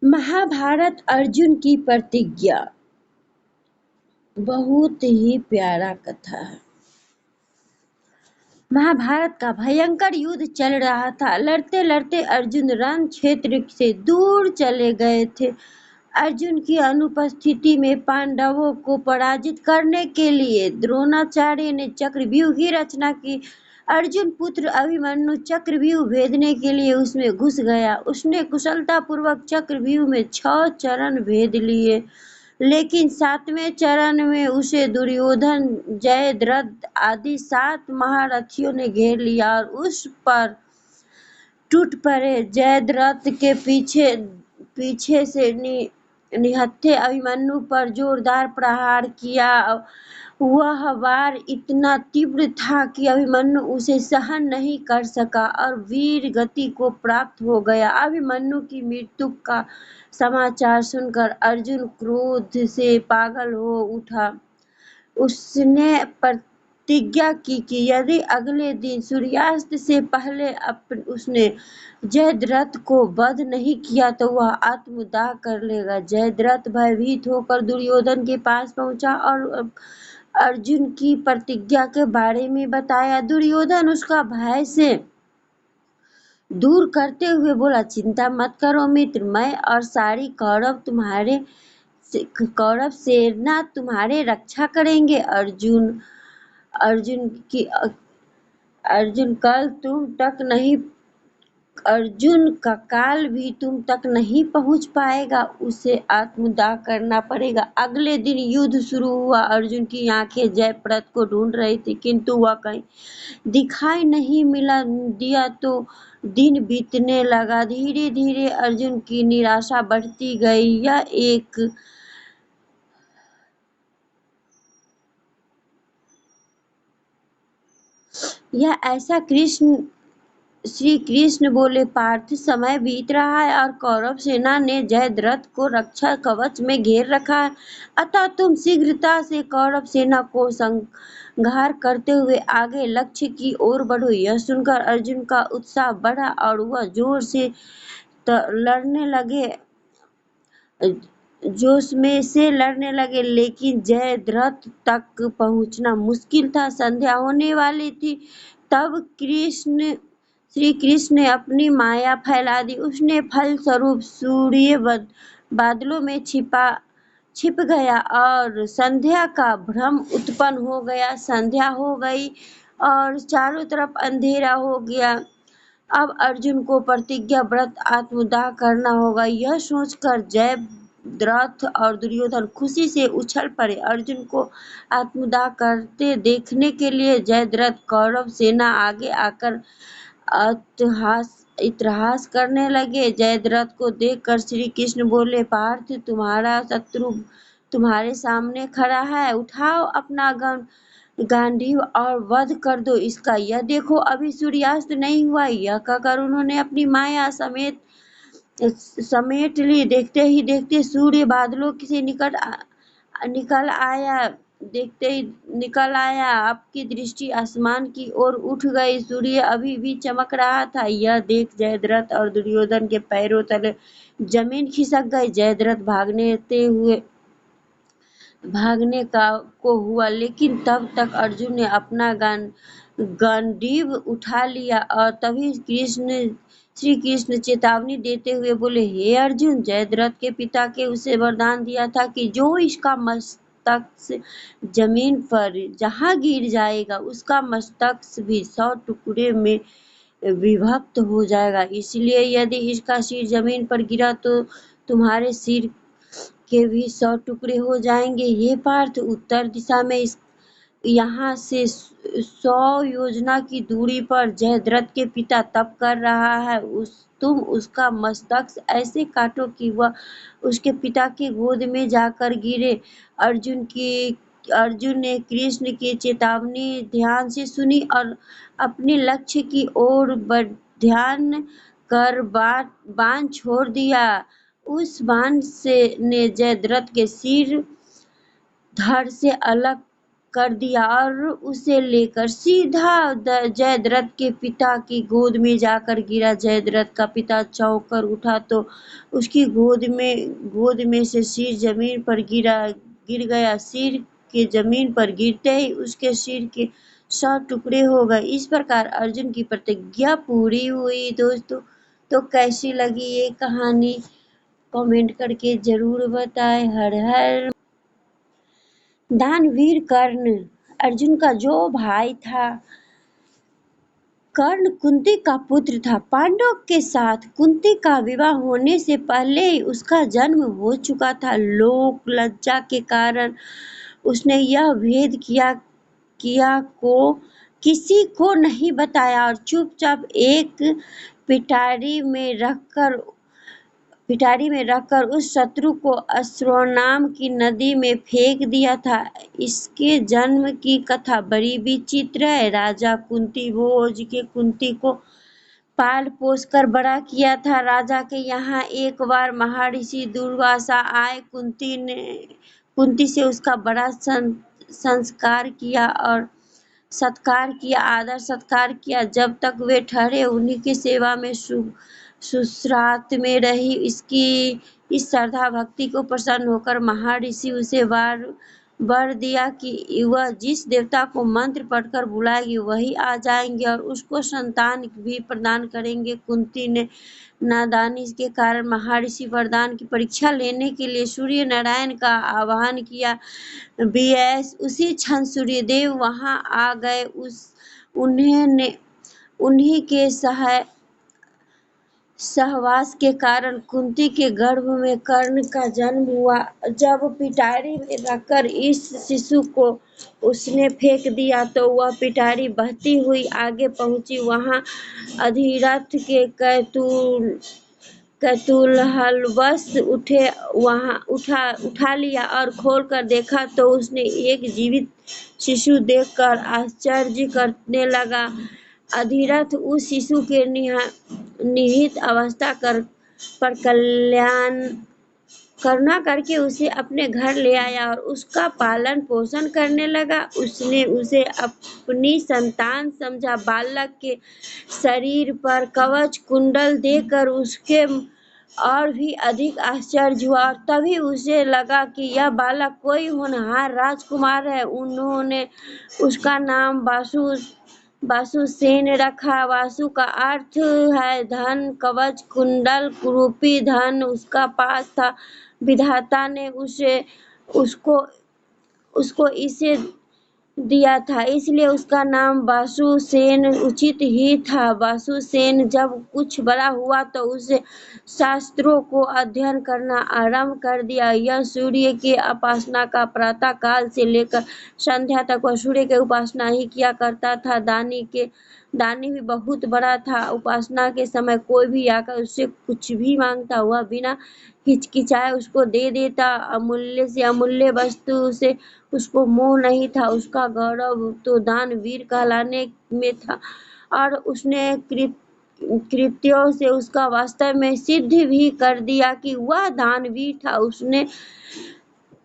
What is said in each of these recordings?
महाभारत अर्जुन की प्रतिज्ञा बहुत ही प्यारा कथा है। महाभारत का भयंकर युद्ध चल रहा था। लड़ते लड़ते अर्जुन रण क्षेत्र से दूर चले गए थे। अर्जुन की अनुपस्थिति में पांडवों को पराजित करने के लिए द्रोणाचार्य ने चक्रव्यूह की रचना की। अर्जुन पुत्र अभिमन्यु चक्रव्यूह भेदने के लिए उसमें घुस गया। उसने कुशलतापूर्वक चक्रव्यूह में 6 चरण भेद लिए, लेकिन 7वें चरण में उसे दुर्योधन, जयद्रथ आदि 7 महारथियों ने घेर लिया और उस पर टूट पड़े। जयद्रथ के पीछे से निहत्थे अभिमन्यु पर जोरदार प्रहार किया। वह वार इतना तीव्र था कि अभिमन्यु उसे सहन नहीं कर सका और वीर गति को प्राप्त हो गया। अभिमन्यु की मृत्यु का समाचार सुनकर अर्जुन क्रोध से पागल हो उठा। उसने प्रतिज्ञा की कि यदि अगले दिन सूर्यास्त से पहले उसने जयद्रथ को वध नहीं किया तो वह आत्मदाह कर लेगा। जयद्रथ भयभीत होकर दुर्योधन के पास पहुंचा और अर्जुन की प्रतिज्ञा के बारे में बताया। दुर्योधन उसका भय से दूर करते हुए बोला, चिंता मत करो मित्र, मैं और सारी कौरव सेना तुम्हारे रक्षा करेंगे। अर्जुन का काल भी तुम तक नहीं पहुंच पाएगा, उसे आत्मदाह करना पड़ेगा। अगले दिन युद्ध शुरू हुआ। अर्जुन की आंखें जयद्रथ को ढूंढ रही थी, किंतु वह कहीं दिखाई नहीं दिया तो दिन बीतने लगा। धीरे धीरे अर्जुन की निराशा बढ़ती गई। यह ऐसा श्री कृष्ण बोले, पार्थ, समय बीत रहा है और कौरव सेना ने जयद्रथ को रक्षा कवच में घेर रखा है। अतः तुम शीघ्रता से कौरव सेना को संहार करते हुए आगे लक्ष्य की ओर बढ़ो। यह सुनकर अर्जुन का उत्साह बढ़ा और वह जोर से लड़ने लगे, लेकिन जयद्रथ तक पहुंचना मुश्किल था। संध्या होने वाली थी। तब श्री कृष्ण ने अपनी माया फैला दी। उसने फलस्वरूप सूर्य बादलों में छिप गया और संध्या का भ्रम उत्पन्न हो गया। संध्या हो गई और चारों तरफ अंधेरा हो गया। अब अर्जुन को प्रतिज्ञा व्रत आत्मदाह करना होगा। यह सोचकर जयद्रथ और दुर्योधन खुशी से उछल पड़े। अर्जुन को आत्मदाह करते देखने के लिए जयद्रथ कौरव सेना आगे आकर इतिहास करने लगे। जयद्रथ को देखकर श्री कृष्ण बोले, पार्थ, तुम्हारा शत्रु तुम्हारे सामने खड़ा है, उठाओ अपना गांडीव और वध कर दो इसका। यह देखो, अभी सूर्यास्त नहीं हुआ। यह कहकर उन्होंने अपनी माया समेट ली। देखते ही देखते सूर्य बादलों से निकल आया। आपकी दृष्टि आसमान की ओर उठ गई। सूर्य अभी भी चमक रहा था। यह देख जयद्रथ और दुर्योधन के पैरों तले जमीन खिसक गई। जयद्रथ भागने को हुआ, लेकिन तब तक अर्जुन ने अपना गांडीव उठा लिया। और तभी श्री कृष्ण चेतावनी देते हुए बोले, हे अर्जुन, जयद्रथ के पिता के उसे वरदान दिया था कि जो इसका मस्तक से जमीन पर जहां गिर जाएगा उसका मस्तक भी 100 टुकड़े में विभक्त हो जाएगा। इसलिए यदि इसका सिर जमीन पर गिरा तो तुम्हारे सिर के भी 100 टुकड़े हो जाएंगे। हे पार्थ, उत्तर दिशा में यहाँ से 100 योजना की दूरी पर जयद्रथ के पिता तप कर रहा है। तुम उसका मस्तक ऐसे काटो कि वह उसके पिता की गोद में जाकर गिरे। अर्जुन ने कृष्ण की चेतावनी ध्यान से सुनी और अपने लक्ष्य की ओर ध्यान कर बाण छोड़ दिया। उस बाण ने जयद्रथ के सिर धड़ से अलग कर दिया और उसे लेकर सीधा जयद्रथ के पिता की गोद में जाकर गिरा। जयद्रथ का पिता चौंक कर उठा तो उसकी गोद में से सिर जमीन पर गिर गया। सिर के जमीन पर गिरते ही उसके सिर के 100 टुकड़े हो गए। इस प्रकार अर्जुन की प्रतिज्ञा पूरी हुई। दोस्तों, तो कैसी लगी ये कहानी कमेंट करके जरूर बताएं। हर हर दानवीर कर्ण, अर्जुन का जो भाई था। कर्ण कुंती का पुत्र था। पांडवों के साथ कुंती का विवाह होने से पहले ही उसका जन्म हो चुका था। लोक लज्जा के कारण उसने यह भेद किया को किसी को नहीं बताया और चुपचाप एक पिटारी में रखकर उस शत्रु को अश्वत्थामा की नदी में फेंक दिया था। इसके जन्म की कथा बड़ी विचित्र है। राजा कुंती भोज के कुंती को पाल पोस कर बड़ा किया था। राजा के यहाँ एक बार महर्षि दुर्वासा आए। कुंती से उसका बड़ा संस्कार किया और सत्कार किया, आदर सत्कार किया। जब तक वे ठहरे उन्हीं की सेवा में सुश्रात में रही। इस श्रद्धा भक्ति को प्रसन्न होकर महर्षि उसे वर दिया कि वह जिस देवता को मंत्र पढ़कर बुलाएगी वही आ जाएंगे और उसको संतान भी प्रदान करेंगे। कुंती ने नादानी के कारण महर्षि वरदान की परीक्षा लेने के लिए सूर्य नारायण का आह्वान किया। उसी क्षण सूर्यदेव वहां आ गए। उन्हीं के सहवास के कारण कुंती के गर्भ में कर्ण का जन्म हुआ। जब पिटारी में रखकर इस शिशु को उसने फेंक दिया तो वह पिटारी बहती हुई आगे पहुंची। वहां अधिरथ के कौतूहलवश उठा लिया और खोलकर देखा तो उसने एक जीवित शिशु देखकर आश्चर्य करने लगा। अधिरथ उस शिशु के निहित अवस्था पर करुणा करके उसे अपने घर ले आया और उसका पालन पोषण करने लगा। उसने उसे अपनी संतान समझा। बालक के शरीर पर कवच कुंडल देखकर उसके और भी अधिक आश्चर्य हुआ और तभी उसे लगा कि यह बालक कोई होनहार राजकुमार है। उन्होंने उसका नाम वासुसेन रखा। वासु का अर्थ है धन। कवच कुंडल रूपी धन उसका पास था। विधाता ने उसको इसे दिया था, इसलिए उसका नाम वासुसेन उचित ही था। वासुसेन जब कुछ बड़ा हुआ तो उसने शास्त्रों को अध्ययन करना आरंभ कर दिया। यह सूर्य की उपासना का प्रातः काल से लेकर संध्या तक वह सूर्य की उपासना ही किया करता था। दानी भी बहुत बड़ा था। उपासना के समय कोई भी आकर उससे कुछ भी मांगता हुआ बिना हिचकिचाए उसको दे देता। अमूल्य से अमूल्य वस्तु से उसको मोह नहीं था। उसका गौरव तो दानवीर कहलाने में था और उसने कृत्यों से उसका वास्तव में सिद्ध भी कर दिया कि वह दानवीर था।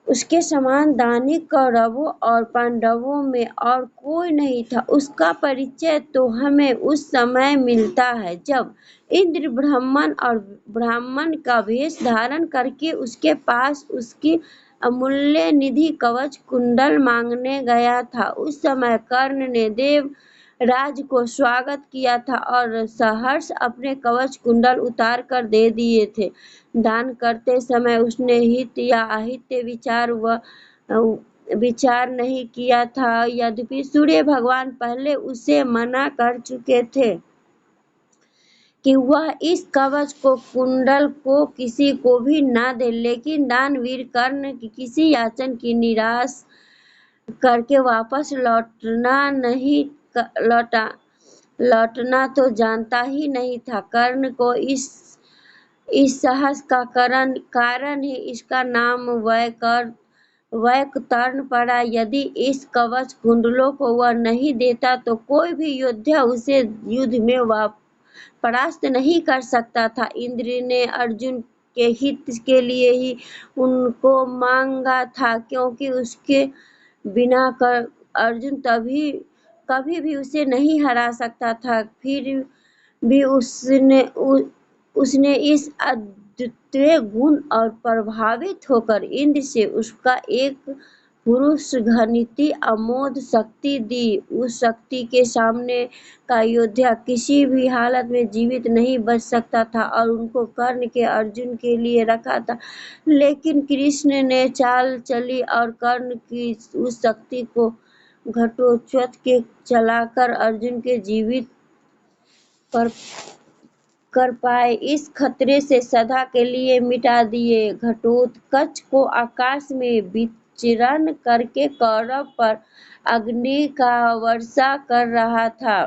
उसके समान दानी कौरवों और पांडवों में और कोई नहीं था। उसका परिचय तो हमें उस समय मिलता है जब इंद्र ब्राह्मण का वेश धारण करके उसके पास उसकी अमूल्य निधि कवच कुंडल मांगने गया था। उस समय कर्ण ने देवराज को स्वागत किया था और सहर्ष अपने कवच कुंडल उतार कर दे दिए थे। दान करते समय उसने हित या अहित विचार नहीं किया था। यद्यपि सूर्य भगवान पहले उसे मना कर चुके थे कि वह इस कवच को कुंडल को किसी को भी न दे, लेकिन दानवीर कर्ण की किसी याचन की निराश करके वापस लौटना तो जानता ही नहीं था। कर्ण को इस साहस का कारण ही इसका नाम वैकतर्ण पड़ा। यदि इस कवच कुंडलों को वह नहीं देता तो कोई भी योद्धा उसे युद्ध में परास्त नहीं कर सकता था। इंद्र ने अर्जुन के हित के लिए ही उनको मांगा था, क्योंकि उसके बिना अर्जुन कभी भी उसे नहीं हरा सकता था। फिर भी उसने इस अद्वितीय गुण और प्रभावित होकर इंद्र से उसका एक पुरुष घनीति अमोघ शक्ति दी। उस शक्ति के सामने का योद्धा किसी भी हालत में जीवित नहीं बच सकता था और उनको कर्ण के अर्जुन के लिए रखा था। लेकिन कृष्ण ने चाल चली और कर्ण की उस शक्ति को घटोत्कच के चलाकर अर्जुन के जीवित कर पाए, इस खतरे से सदा के लिए मिटा दिए। घटोत्कच को आकाश में विचरण करके कौरव पर अग्नि का वर्षा कर रहा था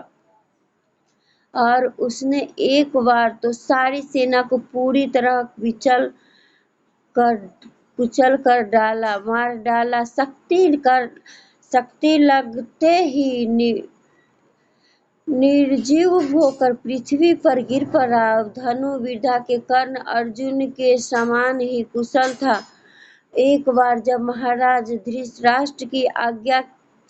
और उसने एक बार तो सारी सेना को पूरी तरह कुचल कर डाला, मार डाला। शक्ति लगते ही निर्जीव होकर पृथ्वी पर गिर पड़ा। धनुर्विद्या के कर्ण अर्जुन के समान ही कुशल था। एक बार जब महाराज धृतराष्ट्र की आज्ञा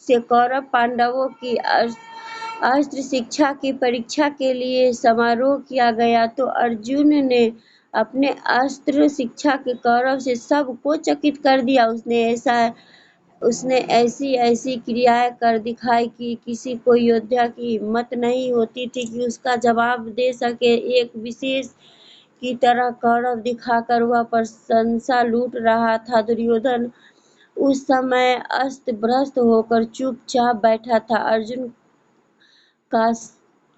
से कौरव पांडवों की अस्त्र शिक्षा की परीक्षा के लिए समारोह किया गया तो अर्जुन ने अपने अस्त्र शिक्षा के कौरव से सबको चकित कर दिया। उसने ऐसी क्रियाएं कर दिखाई कि किसी को योद्धा की हिम्मत नहीं होती थी कि उसका जवाब दे सके। एक विशेष की तरह कौरव दिखाकर वह प्रशंसा लूट रहा था। दुर्योधन उस समय अस्त भ्रस्त होकर चुपचाप बैठा था। अर्जुन का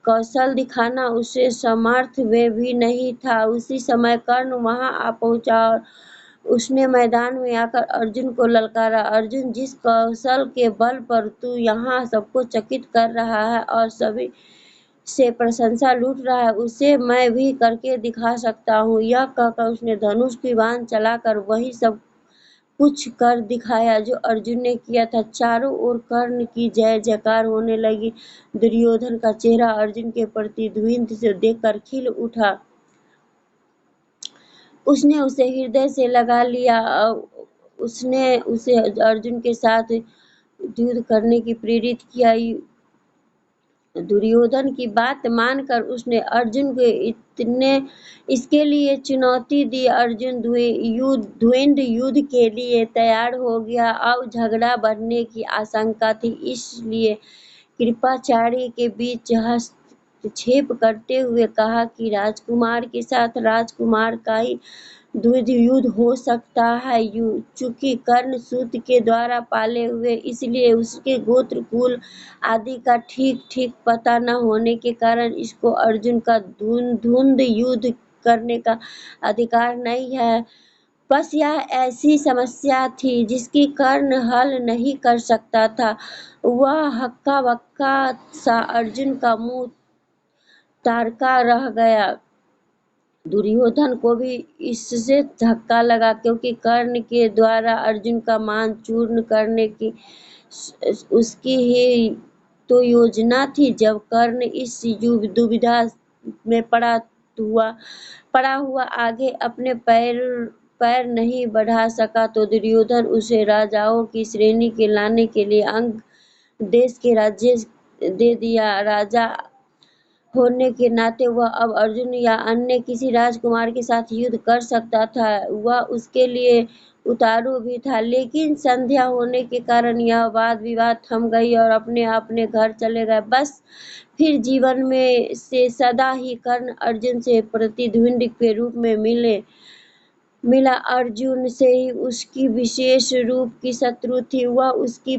कौशल दिखाना उसे समर्थ वे भी नहीं था। उसी समय कर्ण वहां आ पहुंचा और उसने मैदान में आकर अर्जुन को ललकारा, अर्जुन, जिस कौशल के बल पर तू यहाँ सबको चकित कर रहा है और सभी से प्रशंसा लूट रहा है, उसे मैं भी करके दिखा सकता हूँ। यह कहकर उसने धनुष की बाण चलाकर वही सब कुछ कर दिखाया जो अर्जुन ने किया था। चारों ओर कर्ण की जय जयकार होने लगी। दुर्योधन का चेहरा अर्जुन के प्रति द्वेष से देखकर खिल उठा। उसने उसे हृदय से लगा लिया। उसने उसे अर्जुन के साथ युद्ध करने की प्रेरित किया। दुर्योधन की बात मानकर उसने अर्जुन को इसके लिए चुनौती दी। अर्जुन द्वंद्व युद्ध के लिए तैयार हो गया। अब झगड़ा बढ़ने की आशंका थी, इसलिए कृपाचार्य के बीच हस्तक्षेप करते हुए कहा कि राजकुमार के साथ राजकुमार का ही द्वंद्व युद्ध हो सकता है। चूंकि कर्ण सूत के द्वारा पाले हुए, इसलिए उसके गोत्र कुल आदि का ठीक पता न होने के कारण इसको अर्जुन का द्वंद्व युद्ध करने का अधिकार नहीं है। बस यह ऐसी समस्या थी जिसकी कर्ण हल नहीं कर सकता था। वह हक्का बक्का सा अर्जुन का मुंह तारका रह गया। दुर्योधन को भी इससे धक्का लगा, क्योंकि कर्ण के द्वारा अर्जुन का मान चूर्ण करने की उसकी ही तो योजना थी। जब कर्ण इस दुविधा में पड़ा हुआ आगे अपने पैर नहीं बढ़ा सका तो दुर्योधन उसे राजाओं की श्रेणी के लाने के लिए अंग देश के राज्य दे दिया। राजा होने के नाते वह अब अर्जुन या अन्य किसी राजकुमार के साथ युद्ध कर सकता था। वह उसके लिए उतारू भी था। लेकिन संध्या होने के कारण यह वाद विवाद थम गई और अपने घर चले गए। बस फिर जीवन में से सदा ही कर्ण अर्जुन से प्रतिद्वंदी के रूप में मिला। अर्जुन से ही उसकी विशेष रूप की शत्रु थी। वह उसकी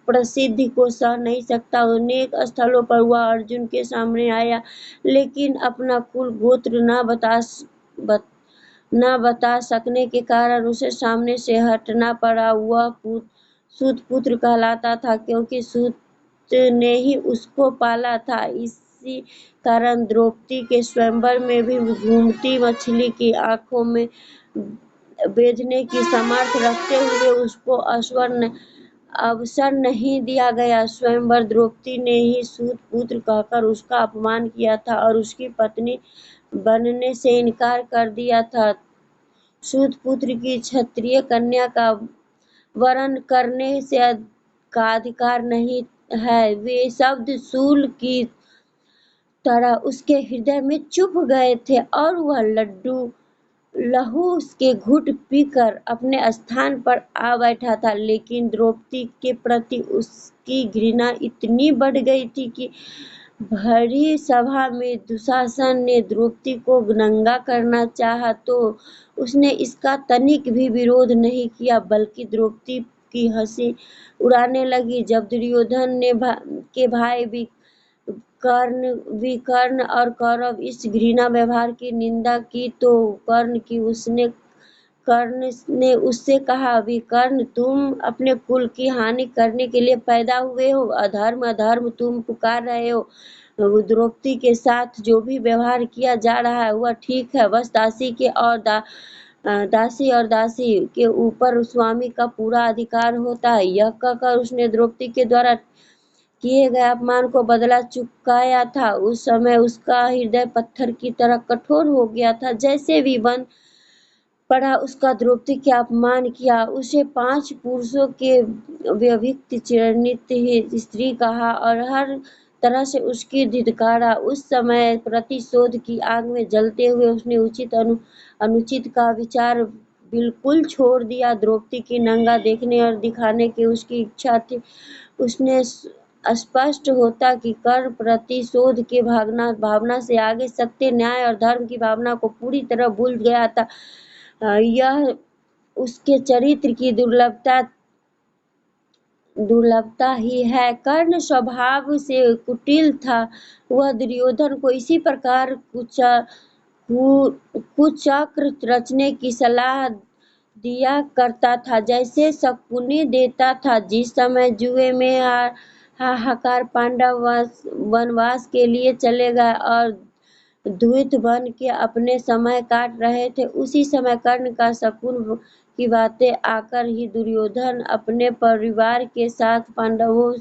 प्रसिद्धि को सह नहीं सकता। अनेक स्थलों पर वह अर्जुन के सामने आया, लेकिन अपना कुल गोत्र न बता सकने के कारण उसे सामने से हटना पड़ा। वह सूत पुत्र कहलाता था, क्योंकि सूत ने ही उसको पाला था। इसी कारण द्रौपदी के स्वयंवर में भी घूमती मछली की आंखों में बेधने की सामर्थ्य रखते हुए उसको अवसर नहीं दिया गया। स्वयंवर द्रौपदी ने ही सूत पुत्र कहकर उसका अपमान किया था और उसकी पत्नी बनने से इनकार कर दिया था। सूत पुत्र की क्षत्रिय कन्या का वरण करने से का अधिकार नहीं है। वे शब्द शूल की तरह उसके हृदय में चुभ गए थे और वह लहू के घूंट पीकर अपने स्थान पर आ बैठा था। लेकिन द्रौपदी के प्रति उसकी घृणा इतनी बढ़ गई थी कि भरी सभा में दुशासन ने द्रौपदी को नंगा करना चाहा तो उसने इसका तनिक भी विरोध नहीं किया, बल्कि द्रौपदी की हंसी उड़ाने लगी। जब दुर्योधन ने के भाई विकर्ण और कौरव इस घृणा व्यवहार की निंदा की तो कर्ण ने उससे कहा, विकर्ण, तुम अपने कुल की हानि करने के लिए पैदा हुए हो। अधर्म अधर्म तुम पुकार रहे हो। द्रौपदी के साथ जो भी व्यवहार किया जा रहा है वह ठीक है। बस दासी और दासी के ऊपर स्वामी का पूरा अधिकार होता है। यह कहकर उसने द्रौपदी के द्वारा किए गए अपमान को बदला चुकाया था। उस समय उसका हृदय पत्थर की तरह कठोर हो गया था। जैसे भी बन पड़ा उसका द्रौपदी के अपमान किया, उसे 5 पुरुषों के व्यभिचारिणी चिरनित स्त्री कहा और हर तरह से उसकी धिक्कारा। उस समय प्रतिशोध की आग में जलते हुए उसने अनुचित का विचार बिल्कुल छोड़ दिया। द्रौपदी की नंगा देखने और दिखाने की उसकी इच्छा थी। उसने स्पष्ट होता कि कर्ण प्रतिशोध के भावना से आगे सत्य, न्याय और धर्म की भावना को पूरी तरह भूल गया था। यह उसके चरित्र की दुर्लभता ही है। कर्ण स्वभाव से कुटिल था। वह दुर्योधन को इसी प्रकार कुचक्र रचने की सलाह दिया करता था जैसे शकुनी देता था। जिस समय जुए में हाहाकार पांडव वनवास के लिए चले गए और द्वैत बन के अपने समय काट रहे थे, उसी समय कर्ण का शकुन की बातें आकर ही दुर्योधन अपने परिवार के साथ पांडवों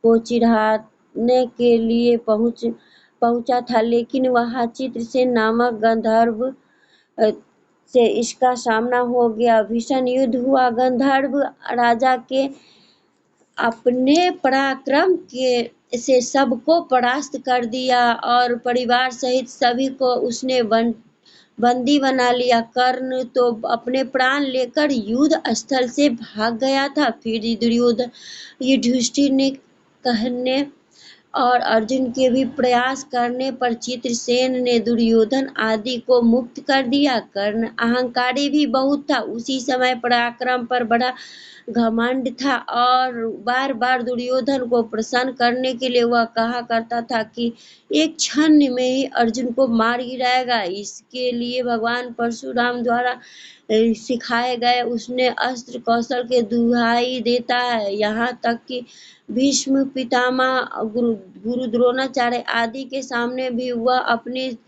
को चिढ़ाने के लिए पहुंचा था। लेकिन वहां चित्रसेन नामक गंधर्व से इसका सामना हो गया। भीषण युद्ध हुआ। गंधर्व राजा के अपने पराक्रम से सबको परास्त कर दिया और परिवार सहित सभी को उसने बंदी बना लिया। कर्ण तो अपने प्राण लेकर युद्ध स्थल से भाग गया था। फिर युधिष्ठिर ने कहने और अर्जुन के भी प्रयास करने पर चित्रसेन ने दुर्योधन आदि को मुक्त कर दिया। कर्ण अहंकारी भी बहुत था। उसी समय पराक्रम पर बड़ा घमंड था और बार बार दुर्योधन को प्रसन्न करने के लिए वह कहा करता था कि एक क्षण में ही अर्जुन को मार गिराएगा। इसके लिए भगवान परशुराम द्वारा सिखाए गए उसने अस्त्र कौशल के दुहाई देता है। यहाँ तक कि भीष्म पितामह, गुरु द्रोणाचार्य आदि के सामने भी वह अपनी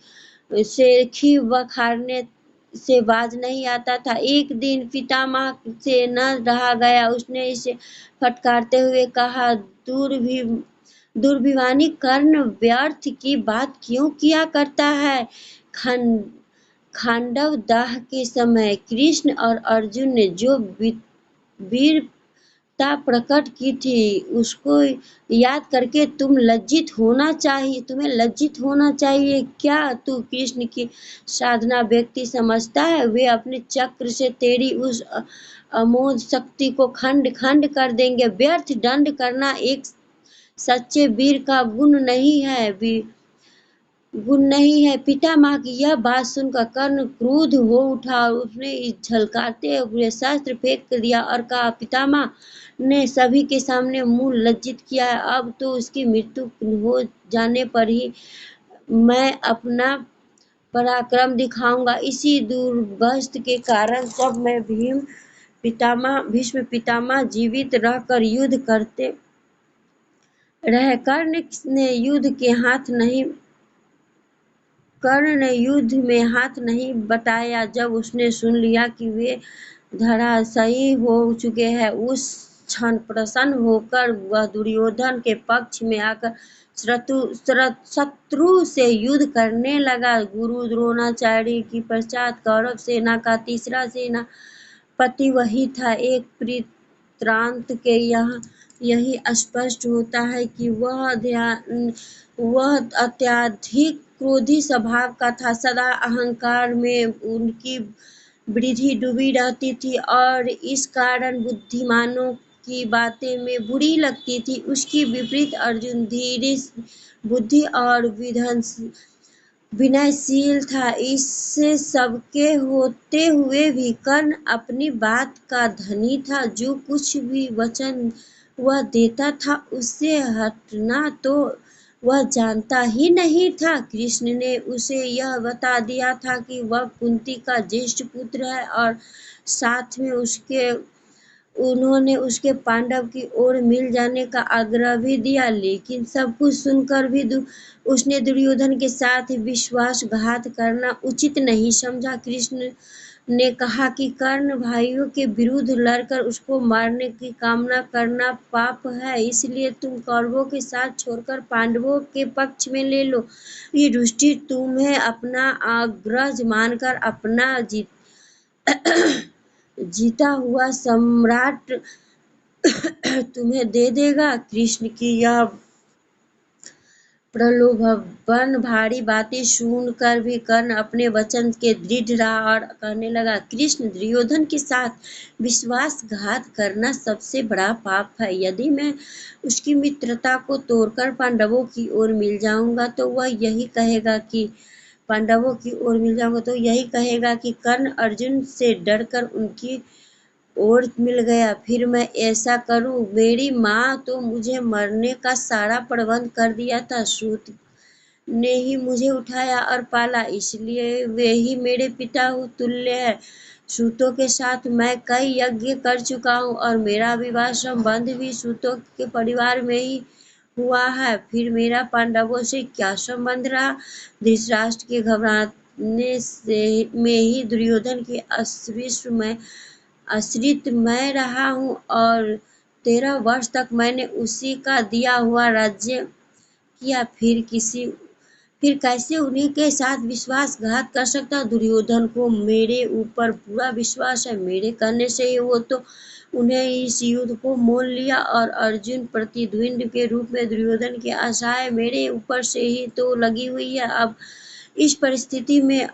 शेखी बखारने से बाज नहीं आता था। एक दिन पितामह से न रहा गया। उसने इसे फटकारते हुए कहा, दुर्भिमानी कर्ण, व्यर्थ की बात क्यों किया करता है। खांडव दाह के समय कृष्ण और अर्जुन ने जो वीरता प्रकट की थी उसको याद करके तुम्हें लज्जित होना चाहिए। क्या तू कृष्ण की साधना व्यक्ति समझता है। वे अपने चक्र से तेरी उस अमोघ शक्ति को खंड खंड कर देंगे। व्यर्थ दंड करना एक सच्चे वीर का गुण नहीं है। पितामह की यह बात सुनकर कर्ण क्रुद्ध हो उठा और उसने झलकाते हुए शस्त्र फेंक दिया और कहा, पितामह ने सभी के सामने मुंह लज्जित किया है। अब तो उसकी मृत्यु हो जाने पर ही मैं अपना पराक्रम दिखाऊंगा। इसी दुर्गस्त के कारण जब मैं भीष्म पितामह जीवित रहकर युद्ध करते रहे। कर्ण ने युद्ध में हाथ नहीं बटाया। जब उसने सुन लिया कि वे धराशायी हो चुके हैं, उस क्षण प्रसन्न होकर वह दुर्योधन के पक्ष में आकर शत्रु से युद्ध करने लगा। गुरु द्रोणाचार्य की पश्चात कौरव सेना का तीसरा सेनापति वही था। एक वृत्तांत के यही स्पष्ट होता है कि वह अत्यधिक क्रोधी स्वभाव का था। सदा अहंकार में उनकी वृद्धि डूबी रहती थी और इस कारण बुद्धिमानों की बातें में बुरी लगती थी। उसकी विपरीत अर्जुन धीरे बुद्धि और विनयशील था। इससे सबके होते हुए भी कर्ण अपनी बात का धनी था। जो कुछ भी वचन वह देता था उससे हटना तो वह जानता ही नहीं था। कृष्ण ने उसे यह बता दिया था कि वह कुंती का ज्येष्ठ पुत्र है और साथ में उन्होंने उसके पांडव की ओर मिल जाने का आग्रह भी दिया। लेकिन सब कुछ सुनकर भी उसने दुर्योधन के साथ विश्वासघात करना उचित नहीं समझा। कृष्ण ने कहा कि कर्ण भाइयों के विरुद्ध लड़कर उसको मारने की कामना करना पाप है, इसलिए तुम कौरवों के साथ छोड़कर पांडवों के पक्ष में ले लो। युधिष्ठिर तुम्हें अपना अग्रज मानकर अपना जीता हुआ सम्राट तुम्हें दे देगा। कृष्ण की यह प्रलोभन भारी बातें सुनकर भी कर्ण अपने वचन के दृढ़ रहा और कहने लगा, कृष्ण, दुर्योधन के साथ विश्वासघात करना सबसे बड़ा पाप है। यदि मैं उसकी मित्रता को तोड़कर पांडवों की ओर मिल जाऊंगा तो यही कहेगा कि कर्ण अर्जुन से डरकर उनकी ओर मिल गया। फिर मैं ऐसा करूं? मेरी माँ तो मुझे मरने का सारा प्रबंध कर दिया था। सूत ने ही मुझे उठाया और पाला, इसलिए वे ही मेरे पिता तुल्य है। सूतों के साथ मैं कई यज्ञ कर चुका हूँ और मेरा विवाह संबंध भी सूतों के परिवार में ही हुआ है। फिर मेरा पांडवों से क्या संबंध रहा? धृतराष्ट्र के घबराने में ही दुर्योधन के आश्रित मैं रहा हूँ और 13 वर्ष तक मैंने उसी का दिया हुआ राज्य किया। फिर कैसे उन्हीं के साथ विश्वासघात कर सकता? दुर्योधन को मेरे ऊपर पूरा विश्वास है। मेरे कहने से ही वो तो उन्हें इस युद्ध को मोल लिया और अर्जुन प्रतिद्वंद के रूप में दुर्योधन की आशाएं मेरे ऊपर से ही तो लगी हुई है। अब इस परिस्थिति में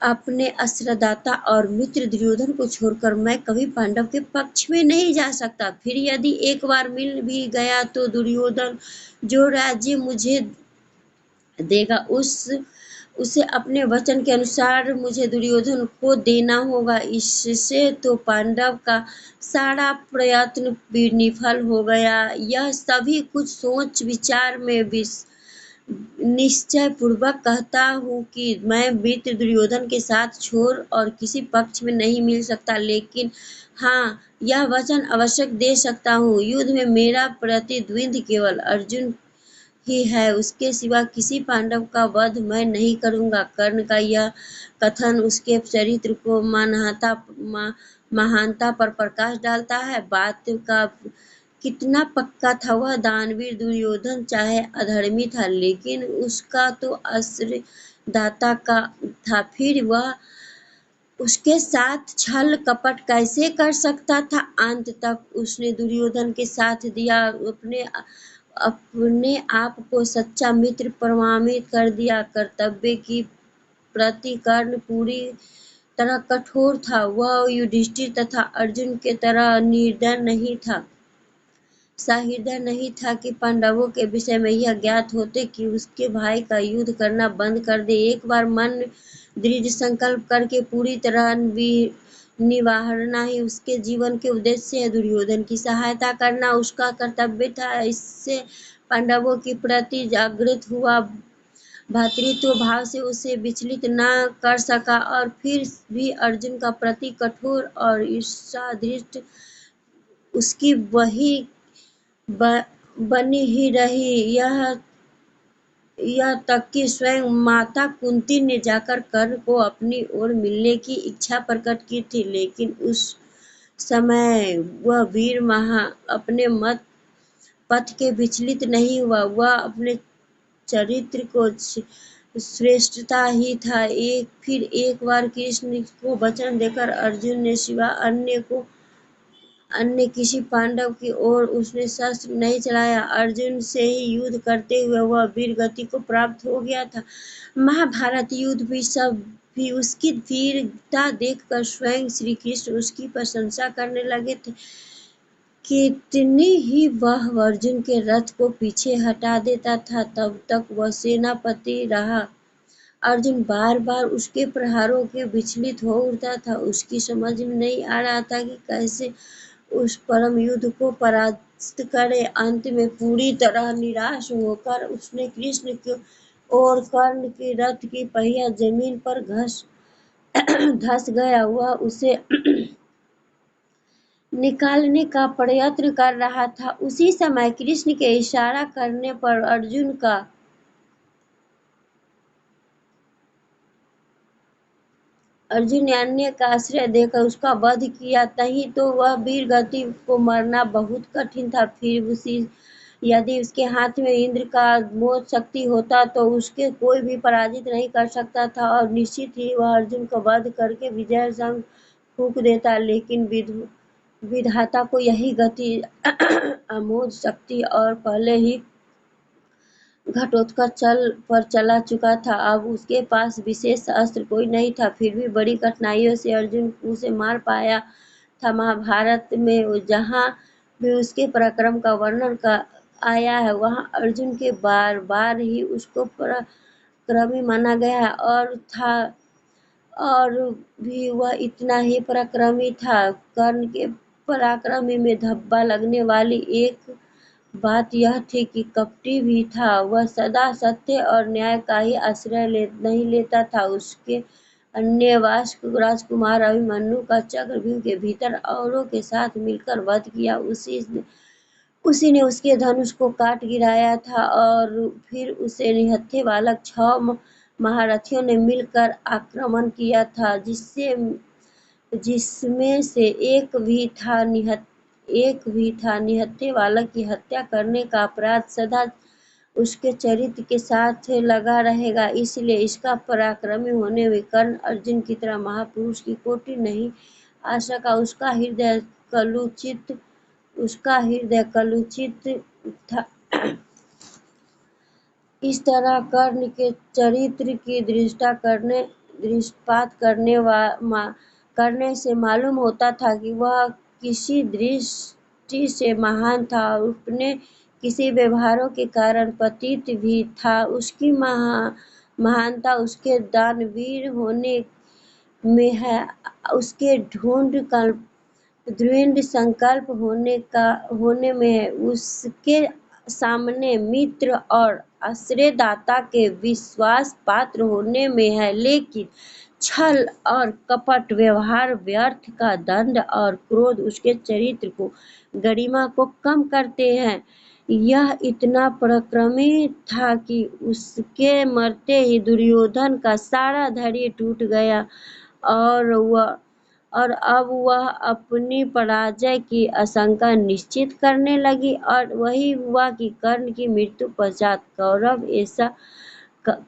अपने अस्त्रदाता और मित्र दुर्योधन को छोड़कर मैं कभी पांडव के पक्ष में नहीं जा सकता। फिर यदि एक बार मिल भी गया तो दुर्योधन जो राज्य मुझे देगा उसे अपने वचन के अनुसार मुझे दुर्योधन को देना होगा। इससे तो पांडव का सारा प्रयत्न निष्फल हो गया। यह सभी कुछ सोच विचार में निश्चय पूर्वक कहता हूँ कि मैं मित्र दुर्योधन के साथ छोड़ और किसी पक्ष में नहीं मिल सकता, लेकिन हाँ, यह वचन अवश्य दे सकता हूँ, युद्ध में मेरा प्रतिद्वंदी केवल अर्जुन ही है, उसके सिवा किसी पांडव का वध मैं नहीं करूंगा। कर्ण का यह कथन उसके चरित्र को महानता पर प्रकाश डालता है। बात का कितना पक्का था। वह दानवीर दुर्योधन चाहे अधर्मी था, लेकिन उसका तो आश्रयदाता का था। फिर वह उसके साथ छल कपट कैसे कर सकता था? अंत तक उसने दुर्योधन के साथ दिया, अपने आप को सच्चा मित्र प्रमाणित कर दिया। कर्तव्य की प्रति कर्ण पूरी तरह कठोर था। वह युधिष्ठिर तथा अर्जुन के तरह सहृदय नहीं था कि पांडवों के विषय में यह ज्ञात होते कि उसके भाई का युद्ध करना बंद कर दे। एक बार मन दृढ़ संकल्प करके पूरी तरह निवारना ही उसके जीवन के उद्देश्य है। दुर्योधन की सहायता करना उसका कर्तव्य था। इससे पांडवों के प्रति जागृत हुआ भ्रातृत्व भाव से उसे विचलित न कर सका और फिर भी अर्जुन का प्रति कठोर और ईर्ष्यादृष्ट उसकी वही बनी ही रही। यह तक कि स्वयं माता कुंती ने जाकर कर्ण को अपनी ओर मिलने की इच्छा प्रकट की थी, लेकिन उस समय वह वीर अपने पथ के विचलित नहीं हुआ। वह अपने चरित्र को श्रेष्ठता ही था। फिर एक बार कृष्ण को वचन देकर अर्जुन ने सिवा अन्य को अन्य किसी पांडव की ओर उसने शस्त्र नहीं चलाया। अर्जुन से ही युद्ध करते हुए वह वीर गति को प्राप्त हो गया था। महाभारत युद्ध भी उसकी वीरता देखकर स्वयं श्री कृष्ण उसकी प्रशंसा करने लगे थे। कितनी ही वह अर्जुन के रथ को पीछे हटा देता था, तब तक वह सेनापति रहा। अर्जुन बार बार उसके प्रहारों के विचलित हो उठता था। उसकी समझ में नहीं आ रहा था कि कैसे उस परम युद्ध को परास्त करे। अंत में पूरी तरह निराश होकर उसने कृष्ण की और कर्ण के रथ की पहिया जमीन पर धस गया। वह उसे निकालने का प्रयत्न कर रहा था। उसी समय कृष्ण के इशारा करने पर अर्जुन ने अन्य का आश्रय देकर उसका वध किया। नहीं तो वह वीर गति को मरना बहुत कठिन था। फिर यदि उसके हाथ में इंद्र का मोह शक्ति होता तो उसके कोई भी पराजित नहीं कर सकता था और निश्चित ही वह अर्जुन का वध करके विजय शंख फूंक देता। लेकिन विधाता को यही गति अमोघ शक्ति और पहले ही घटोत्कच चला चुका था। अब उसके पास विशेष अस्त्र कोई नहीं था। फिर भी बड़ी कठिनाइयों से अर्जुन उसे मार पाया था। महाभारत में जहाँ भी उसके पराक्रम का वर्णन आया है, वहाँ अर्जुन के बार बार ही उसको पराक्रमी माना गया है और भी वह इतना ही पराक्रमी था। कर्ण के पराक्रम में धब्बा लगने वाली एक बात यह थी कि कपटी भी था। वह सदा सत्य और न्याय का ही आश्रय नहीं लेता था। उसके अन्य राजकुमार अभिमन्यु का चक्रव्यूह के भीतर औरों के साथ मिलकर वध किया। उसी ने उसके धनुष को काट गिराया था और फिर उसे निहत्थे बालक 6 महारथियों ने मिलकर आक्रमण किया था, जिसमें से एक भी था निहत्थे बालक की हत्या करने का अपराध सदा उसके चरित्र के साथ लगा रहेगा। इसलिए इसका पराक्रमी होने में कर्ण अर्जुन की तरह महापुरुष की कोटि नहीं आ सका। उसका हृदय कलुषित था। इस तरह कर्ण के चरित्र की दृष्टिपात करने से मालूम होता था कि वह किसी दृष्टि से महान था और अपने किसी व्यवहारों के कारण पतित भी था। उसकी महानता उसके दानवीर होने में है, उसके दृढ़ संकल्प होने में है, उसके सामने मित्र और आश्रयदाता के विश्वास पात्र होने में है। लेकिन छल और कपट व्यवहार, व्यर्थ का दंड और क्रोध उसके चरित्र को गरिमा को कम करते हैं। यह इतना पराक्रमी था कि उसके मरते ही दुर्योधन का सारा धैर्य टूट गया और अब वह अपनी पराजय की आशंका निश्चित करने लगी। और वही हुआ कि कर्ण की मृत्यु पश्चात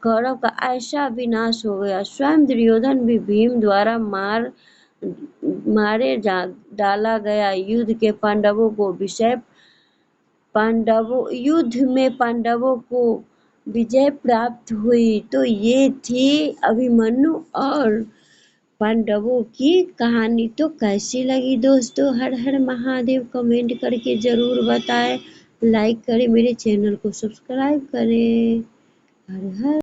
कौरव का ऐसा विनाश हो गया। स्वयं दुर्योधन भी भीम द्वारा मारे डाला गया। युद्ध में पांडवों को विजय प्राप्त हुई। तो ये थी अभिमन्यु और पांडवों की कहानी। तो कैसी लगी दोस्तों? हर हर महादेव कमेंट करके जरूर बताएं। लाइक करें, मेरे चैनल को सब्सक्राइब करें। हर हर